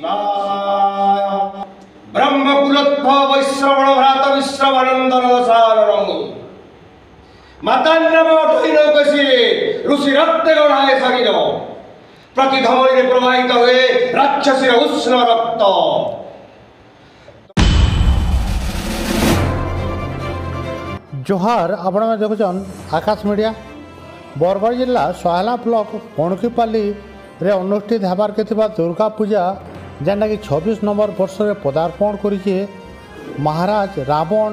शिवाय ब्रह्मकुलोद्भव वैश्रवण भ्रात विश्रवनंदन सारणं मातान्नम ठैनौकसी ऋषि रक्त गढ़ाए शरीर प्रति धमनी प्रवाहित हुए राक्षसीर उष्ण रक्त। जोहार आपण में देखुन आकाश मीडिया बरगढ़ जिला सोहला ब्लॉक कणकीपाली रे अनुष्ठित होबार के दुर्गा पूजा जेनटा कि 26 नंबर वर्ष में पदार्पण करिए महाराज रावण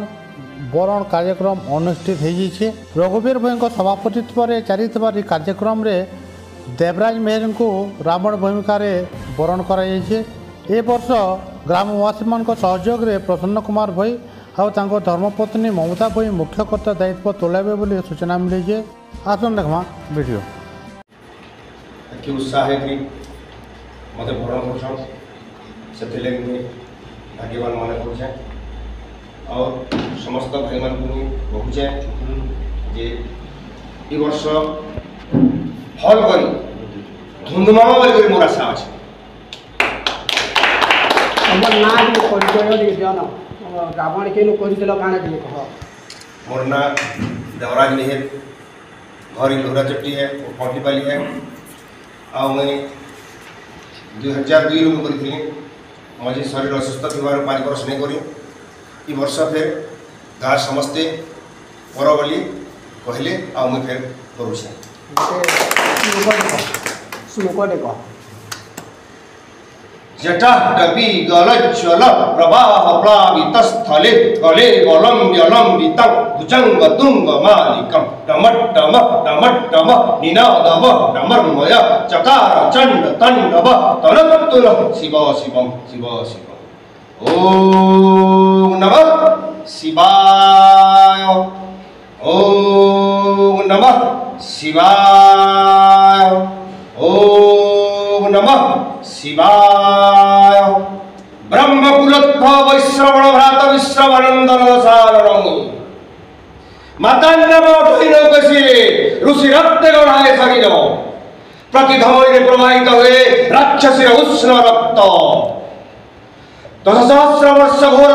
बरण कार्यक्रम अनुष्ठित हो रघुवीर भाई सभापतित्व में चली कार्यक्रम रे देवराज मेहर को रावण भूमिका बरण कर वर्ष ग्रामवासी मान सहयोग में प्रसन्न कुमार भाई और धर्मपत्नी ममता भाई मुख्य कर्ता दायित्व तुलाइबे बोली सूचना मिली। आसन देखमा वीडियो कि उत्साह है कि मत भरण कर से भाग्यवान मान करुचे और समस्त भाई मान को कहूचे जे ई वर्ष फल करी धुंधुमाम बोल मोर आशा अच्छे। रावण के मोर ना देवराज मेहर घर लोहरा चट्टी है और कणकीपाली है आ मैं 2002 में करी मझे शरीर असुस्थ थी 5 वर्ष नहीं करी वर्ष फिर गाँ समस्ते कर बोली कहले आ मैं फिर करुचे। जटाटवी गलज्ज्वल प्रवाह प्लावितस्थले गले गलम्ब्यलम्बितं भुजङ्गतुङ्गमालिकं टमट्टम निनादव टमर्मय चकार चण्ड तण्डव तनत्तुलः शिव शिवं शिव शिवम् ॐ नमः शिवाय ॐ नमः शिवाय ॐ नमः शिवाय ब्रह्मकुलोद्भव वैश्रवण भ्रात विश्रवनंदन सारणं मातान्नम ठैनौकसी ऋषि रक्त गढ़ाए शरीर प्रति धमनी प्रवाहित हुए राक्षसीर उष्ण रक्त 10 सहस्र वर्ष घोर